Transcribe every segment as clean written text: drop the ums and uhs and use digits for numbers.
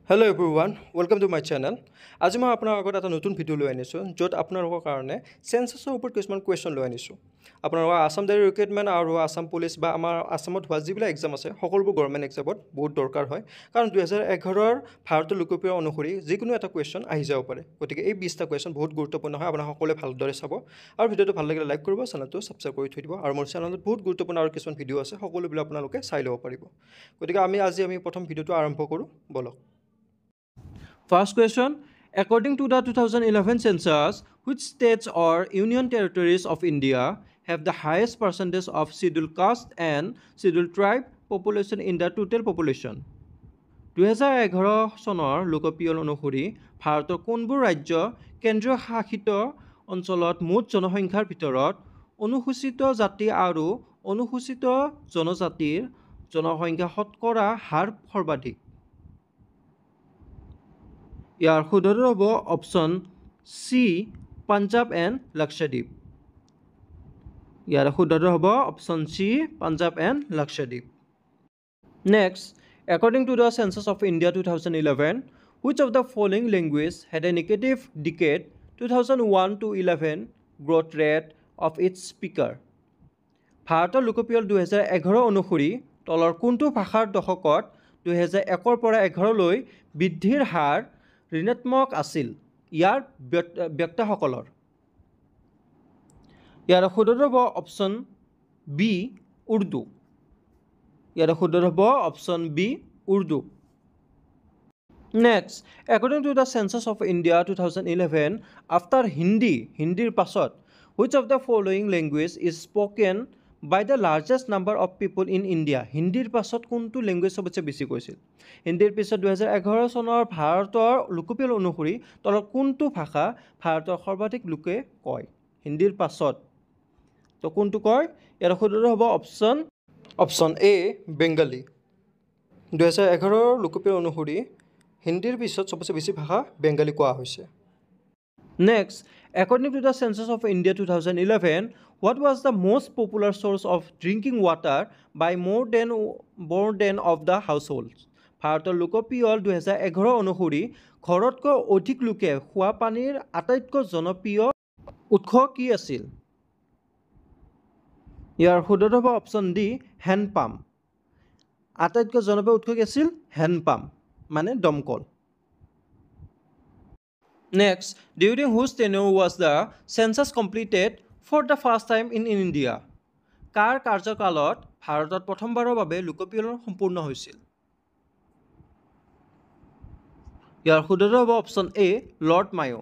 Hello everyone, welcome to my channel. আজি মই আপোনাৰ আগত এটা নতুন ভিডিঅ' লৈ আনিছোঁ য'ত আপোনালোকৰ কাৰণে সেন্সাছৰ ওপৰত কিছুমান কুৱেশ্যন লৈ আনিছোঁ। আপোনালোকৰ আসাম ডাইৰেক্ট ৰিক্ৰুইটমেণ্ট আৰু আসাম পুলিচ বা আমাৰ আসামত হোৱা যিবিলাক এক্সাম আছে সকলোবোৰ গভৰ্ণমেণ্ট এক্সামত বহুত দৰকাৰ হয় কাৰণ 2011ৰ ভাৰতৰ লোকপ্ৰিয় অনুসৰি যিকোনো এটা কুৱেশ্যন আহি যাব পাৰে। গতিকে এই 20টা কুৱেশ্যন বহুত গুৰুত্বপূৰ্ণ হয়, আপোনালোকে সকলোৱে ভালদৰে চাব আৰু ভিডিঅ'টো ভাল লাগিলে লাইক কৰিব, চেনেলটো ছাবস্ক্ৰাইব কৰি থৈ দিব আৰু মোৰ চেনেলত বহুত গুৰুত্বপূৰ্ণ আৰু কিছুমান ভিডিঅ' আছে সকলোবিলাক আপোনালোকে চাই ল'ব পাৰিব। গতিকে আজি প্ৰথম ভিডিঅ'টো আৰম্ভ কৰোঁ বলক। First question, according to the 2011 census, which states or union territories of India have the highest percentage of scheduled caste and scheduled tribe population in the total population? 2011 চনৰ লোকপিয়ল অনুসৰি ভাৰতৰ কোনবোৰ ৰাজ্য কেন্দ্ৰীয় শাসিত অঞ্চলত মুঠ জনসংখ্যাৰ ভিতৰত অনুসূচিত জাতি আৰু অনুসূচিত জনজাতিৰ জনসংখ্যা শতকৰা হাৰ সৰ্বাধিক? ইয়াৰ শুদ্ধটো হ'ব option C Punjab and Lakshadweep. ইয়াৰ শুদ্ধটো হ'ব option C Punjab and Lakshadweep. Next, according to the census of India 2011, which of the following language had a negative decade 2001 to 11 growth rate of its speaker? ভাৰতৰ লোকপিয়ল 2011 অনুসৰি তলৰ কোনটো ভাষাৰ দশকত 2001 পৰা 11লৈ বৃদ্ধিৰ হাৰ ঋণাত্মক আছিল ইয়াৰ বক্তাসকলৰ? ইয়াৰ শুদ্ধটো হ'ব অপশ্যন বি উৰ্দু। ইয়াৰ শুদ্ধটো হ'ব option B Urdu. Next, according to the census of India 2011, after হিন্দীৰ পাছত which of the following language is spoken by the largest number of people in India? হিন্দীৰ পাছত কোনটো লেংগুৱেজ সবতছে বেছি কৈছিল? হিন্দীৰ পিছত 2011 চনৰ ভাৰতৰ লোকপিয়ল অনুসৰি তলৰ কোনটো ভাষা ভাৰতৰ সৰ্বাধিক লোকে কয় হিন্দীৰ পাছত? তো কোনটো কয়? ইয়াৰ শুদ্ধটো হ'ব অপশ্যন এ বেংগলী। 2011 লোকপিয়ল অনুসৰি হিন্দীৰ পিছত সবতছে বেছি ভাষা বেংগলী কোৱা হৈছে। Next, according to the census of India 2011, what was the most popular source of drinking water by more than of the households? ভাৰতৰ লোকপিয়ল 2011 অনুসৰি ঘৰতকৈ অধিক লোকে খোৱা পানীৰ আটাইতকৈ জনপ্ৰিয় উৎস কি আছিল? ইয়াৰ শুদ্ধটো হ'ব অপশ্যন ডি হেণ্ডপাম্প। আটাইতকৈ জনপ্ৰিয় উৎস কি আছিল? হেণ্ডপাম্প মানে দমকল। Next, during whose tenure was the census completed for the first time in India? কাৰ কাৰ্যকালত ভাৰতত প্ৰথমবাৰৰ বাবে লোকপিয়ল সম্পূৰ্ণ হৈছিল? ইয়াৰ শুদ্ধটো হ'ব অপশ্যন এ লৰ্ড মায়ো।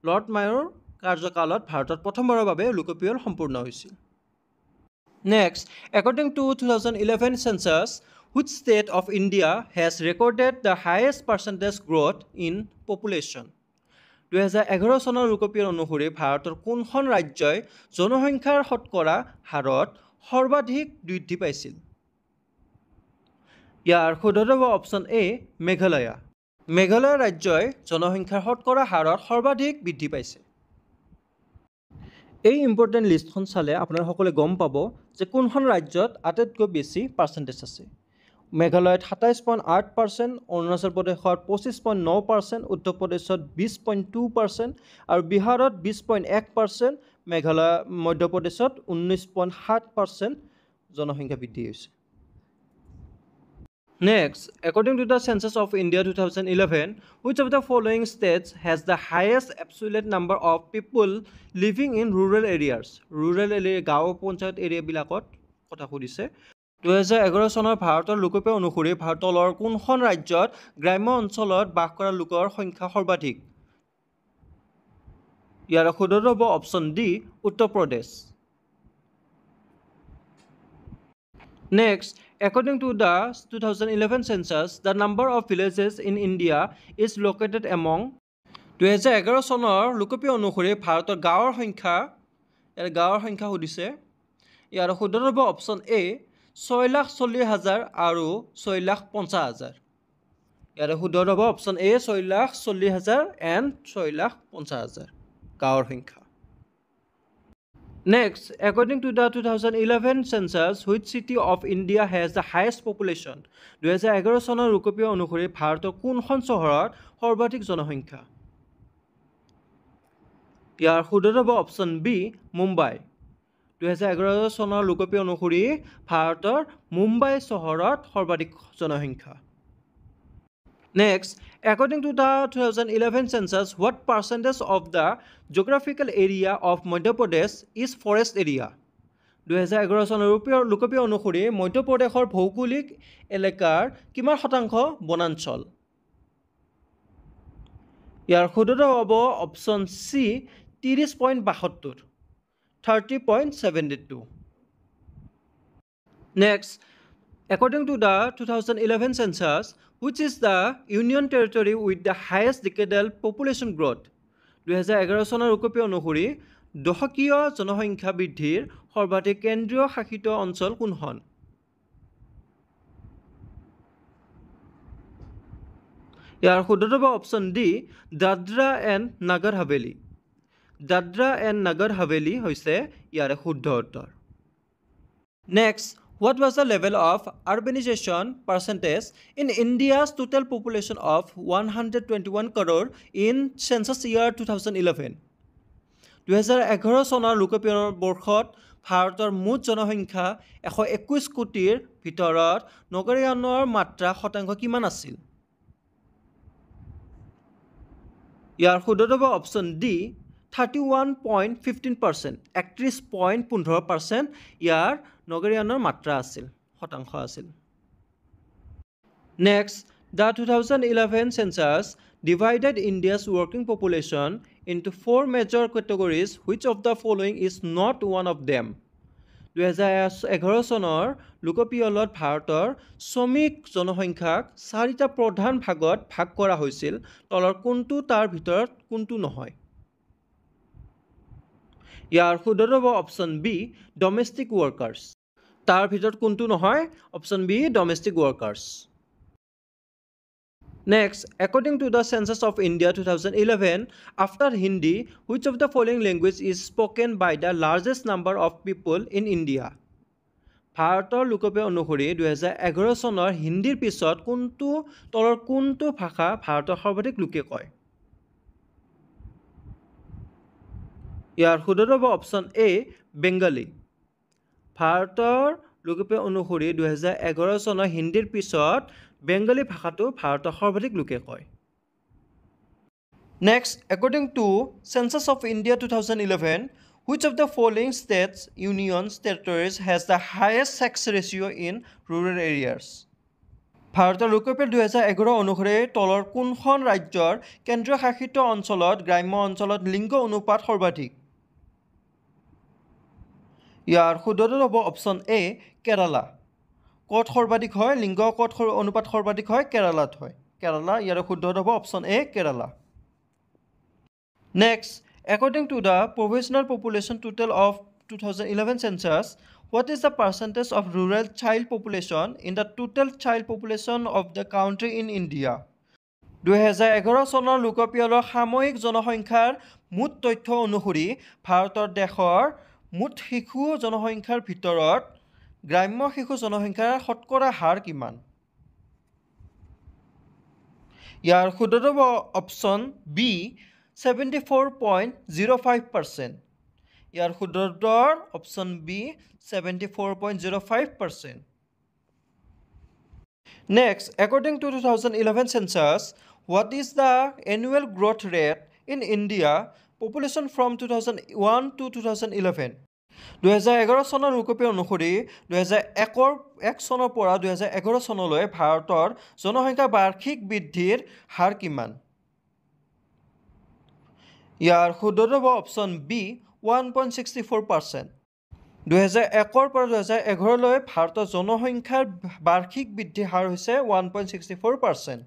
লৰ্ড মায়োৰ কাৰ্যকালত ভাৰতত প্ৰথমবাৰৰ বাবে লোকপিয়ল সম্পূৰ্ণ হৈছিল। Next, according to 2011 census, which state of India has recorded the highest percentage growth in population? 2011 চনৰ লোকপিয়ল অনুসৰি ভাৰতৰ কোনখন ৰাজ্যই জনসংখ্যাৰ শতকৰা হাৰত সৰ্বাধিক বৃদ্ধি পাইছিল? ইয়াৰ শুদ্ধটো হ'ব অপশ্যন এ মেঘালয়। মেঘালয় ৰাজ্যই জনসংখ্যাৰ শতকৰা হাৰত সৰ্বাধিক বৃদ্ধি পাইছে। এই ইম্পৰ্টেণ্ট লিষ্টখন চালে আপোনালোকে সকলোৱে গম পাব যে কোনখন ৰাজ্যত আটাইতকৈ বেছি পাৰ্চেণ্টেজ আছে। মেঘালয়ত 27.8%, অৰুণাচল প্ৰদেশত 25.9%, উত্তৰ প্ৰদেশত 20.2% আৰু বিহাৰত 20.1%, মধ্যপ্ৰদেশত 19.7% জনসংখ্যা বৃদ্ধি হৈছে। Next, according to the census of India 2011, which of the following states has the highest absolute number of people living in rural areas? Rural area গাঁও পঞ্চায়ত এৰিয়াবিলাকত কথা সুধিছে। 2011 চনৰ ভাৰতৰ লোকপিয়ল অনুসৰি ভাৰতৰ কোনখন ৰাজ্যত গ্ৰাম্য অঞ্চলত বাস কৰা লোকৰ সংখ্যা সৰ্বাধিক? ইয়াৰ শুদ্ধটো হ'ব option D Uttar Pradesh. Next, according to the 2011 census, the number of villages in India is located among 2011 চনৰ লোকপিয়ল অনুসৰি ভাৰতৰ গাঁৱৰ সংখ্যা সুধিছে। ইয়াৰ শুদ্ধটো হ'ব অপশ্যন এ 6,40,000 আৰু 6,50,000। ইয়াৰ শুদ্ধটো হ'ব অপশ্যন এ 6,40,000 এণ্ড 6,50,000 গাঁৱৰ সংখ্যা। Next, according to the 2011 census, which city of India has the highest population? 2011 চনৰ লোকপিয় অনুসৰি ভাৰতৰ কোনখন চহৰত সৰ্বাধিক জনসংখ্যা? ইয়াৰ শুদ্ধ হ'ব অপশ্যন বি মুম্বাই। 2011 চনৰ লোকপিয় অনুসৰি ভাৰতৰ মুম্বাই চহৰত সৰ্বাধিক জনসংখ্যা। Next, according to the 2011 census, what percentage of the geographical area of Madhya Pradesh is forest area? 2011 চনৰ লোকপিয় অনুসৰি মধ্যপ্ৰদেশৰ ভৌগোলিক এলেকাৰ কিমান শতাংশ বনাঞ্চল? ইয়াৰ শুদ্ধ হ'ব option C 30.72, 30.72. Next, according to the 2011 census, which is the union territory with the highest decadal population growth? 2011 চনৰ লোকপিয় অনুসৰি দশকীয় জনসংখ্যা বৃদ্ধিৰ সৰ্বাধিক কেন্দ্ৰীয় শাসিত অঞ্চল কোনখন? ইয়াৰ শুদ্ধ হ'ব option D Dadra and Nagaur Haveli. Dadra and নাগৰ হাভেলী হৈছে ইয়াৰে শুদ্ধ উত্তৰ। Next, what was the level of urbanization percentage in India's total population of 121 crore in census year 2011? 2011 চনৰ লোকপিয় বৰ্ষত ভাৰতৰ মুঠ জনসংখ্যা 121 কোটিৰ ভিতৰত নগৰীকৰণৰ মাত্ৰা শতাংশ কিমান আছিল? ইয়াৰ শুদ্ধ হ'ব অপশ্যন ডি 31.15%, 31.15% ইয়াৰ নগৰীকৰণৰ মাত্ৰা আছিল, শতাংশ আছিল। Next, the 2011 census divided India's working population into 4 major categories. Which of the following is not one of them? 2011 চনৰ লোকপিয়লত ভাৰতৰ শ্ৰমিক জনসংখ্যাক 4টা প্ৰধান ভাগত ভাগ কৰা হৈছিল, তলৰ কোনটো তাৰ ভিতৰত কোনটো নহয়? ইয়াৰ শুদ্ধ হ'ব অপশ্যন বি ডমেষ্টিক ৱৰ্কাৰ্ছ। তাৰ ভিতৰত কোনটো নহয়? Option B domestic workers. Next, according to the census of India 2011, after Hindi, which of the following language is spoken by the largest number of people in India? ভাৰতৰ লোকপিয় অনুসৰি 2011 চনৰ হিন্দীৰ পিছত তলৰ কোনটো ভাষা ভাৰতৰ সৰ্বাধিক লোকে কয়? ইয়াৰ শুদ্ধ হ'ব অপশ্যন এ বেংগলী। ভাৰতৰ লোকপিয় অনুসৰি 2011 চনৰ হিন্দীৰ পিছত বেংগলী ভাষাটো ভাৰতৰ সৰ্বাধিক লোকে কয়। Next, according to census of India 2011, which of the following states, unions, territories has the highest sex ratio in rural areas? ভাৰতৰ লোকপিয় 2011 অনুসৰি তলৰ কোনখন ৰাজ্যৰ কেন্দ্ৰীয় শাসিত অঞ্চলত গ্ৰাম্য অঞ্চলত লিংগ অনুপাত সৰ্বাধিক? ইয়াৰ শুদ্ধ হ'ব অপশ্যন এ কেৰালা। ক'ত সৰ্বাধিক হয় লিংগ, ক'ত অনুপাত সৰ্বাধিক হয়? কেৰালাত হয়। কেৰালা, ইয়াৰ শুদ্ধ হ'ব option A Kerala. Next, according to the provisional population total of 2011 census, what is the percentage of rural child population in the total child population of the country in India? 2011 চনৰ লোকপিয়লৰ সাময়িক জনসংখ্যাৰ মুঠ তথ্য অনুসৰি ভাৰতৰ দেশৰ মুঠ শিশু জনসংখ্যাৰ ভিতৰত গ্ৰাম্য শিশু জনসংখ্যাৰ শতকৰা হাৰ কিমান? ইয়াৰ শুদ্ধ হ'ব অপশ্যন বি 74.05%। ইয়াৰ শুদ্ধ উত্তৰ option B 74.05%। Next, according to 2011 census, what is the annual growth rate in India population from 2001 to 2011? 2011 চনৰ লোকপিয় অনুসৰি 2001 চনৰ পৰা 2011 চনলৈ ভাৰতৰ জনসংখ্যা বাৰ্ষিক বৃদ্ধিৰ হাৰ কিমান? ইয়াৰ শুদ্ধ হ'ব অপশ্যন বি 1.64%। 2001 পৰা 2011 ভাৰতৰ জনসংখ্যাৰ বাৰ্ষিক বৃদ্ধিৰ হাৰ হৈছে 1.64%।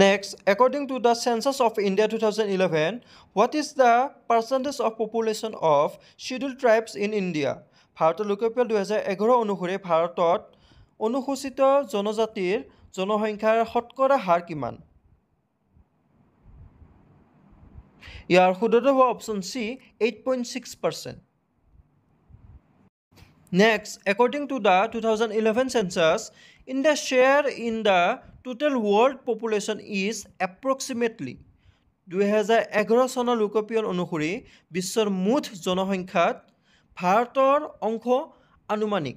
Next, according to the census of India 2011, what is the percentage of population of scheduled tribes in India? ভাৰতৰ লোকপিয়ল 2011 অনুসৰি ভাৰতত অনুসূচিত জনজাতিৰ জনসংখ্যাৰ শতকৰা হাৰ কিমান? ইয়াৰ শুদ্ধটো হ'ব option C 8.6%. Next, according to the 2011 census, India's share in the total world population is approximately 2011 চনৰ লোকপিয়ল অনুসৰি বিশ্বৰ মুঠ জনসংখ্যাত ভাৰতৰ অংশ আনুমানিক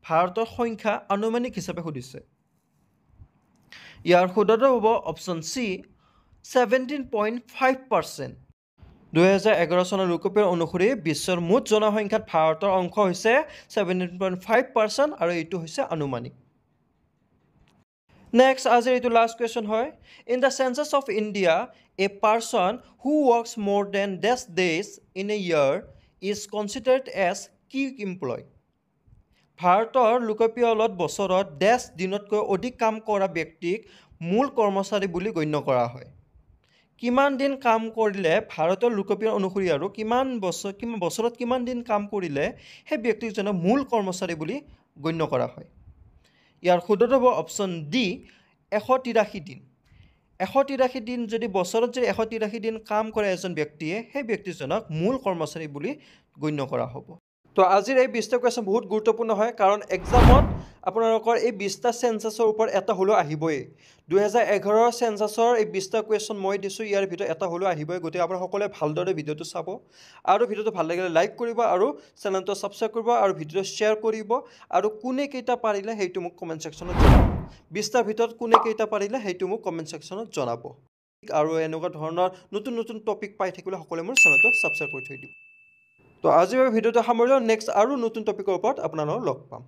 ভাৰতৰ সংখ্যা আনুমানিক হিচাপে সুধিছে ইয়াৰ শুদ্ধটো হ'ব অপশ্যন চি 17.5%. 2011 চনৰ লোকপিয়ল অনুসৰি বিশ্বৰ মুঠ জনসংখ্যাত ভাৰতৰ অংশ হৈছে 17.5% আৰু এইটো হৈছে আনুমানিক Next, আজিৰ এইটো লাষ্ট কুৱেশ্যন হয় in the census of India a person who works মোৰ then days in a year is considered as key employee. ভাৰতৰ লোকপিয়লত বছৰত 10 দিনতকৈ অধিক কাম কৰা ব্যক্তিক মূল কৰ্মচাৰী বুলি গণ্য কৰা হয় কিমান দিন কাম কৰিলে ভাৰতৰ লোকপিয়ল অনুসৰি আৰু বছৰত কিমান দিন কাম কৰিলে সেই ব্যক্তিজনক মূল কৰ্মচাৰী বুলি গণ্য কৰা হয় ইয়াৰ শুদ্ধটো হ'ব অপশ্যন ডি 183 দিন 183 দিন যদি বছৰত যদি 183 দিন কাম কৰে এজন ব্যক্তিয়ে সেই ব্যক্তিজনক মূল কৰ্মচাৰী বুলি গণ্য কৰা হ'ব তো আজিৰ এই 20টা কুৱেশ্যন বহুত গুৰুত্বপূৰ্ণ হয় কাৰণ এক্সামত আপোনালোকৰ এই 20টা চেঞ্চাছৰ ওপৰত এটা হ'লেও আহিবই 2011 চেঞ্চাছৰ এই 20টা কুৱেশ্যন মই দিছোঁ ইয়াৰ ভিতৰত এটা হ'লেও আহিবই গতিকে আপোনালোকে সকলোৱে ভালদৰে ভিডিঅ'টো চাব আৰু ভিডিঅ'টো ভাল লাগিলে লাইক কৰিব আৰু চেনেলটো ছাবস্ক্ৰাইব কৰিব আৰু ভিডিঅ'টো শ্বেয়াৰ কৰিব আৰু কোনে কেইটা পাৰিলে সেইটো মোক কমেণ্ট ছেকশ্যনত জনাব 20টাৰ ভিতৰত কোনে কেইটা পাৰিলে সেইটো মোক কমেণ্ট ছেকশ্যনত জনাব আৰু এনেকুৱা ধৰণৰ নতুন নতুন টপিক পাই থাকিলে সকলোৱে মোৰ চেনেলটো ছাবস্ক্ৰাইব কৰি থৈ দিব তো আজিৰ ভিডিঅ'টো সামৰিলোঁ নেক্সট আৰু নতুন টপিকৰ ওপৰত আপোনালোকক লগ পাম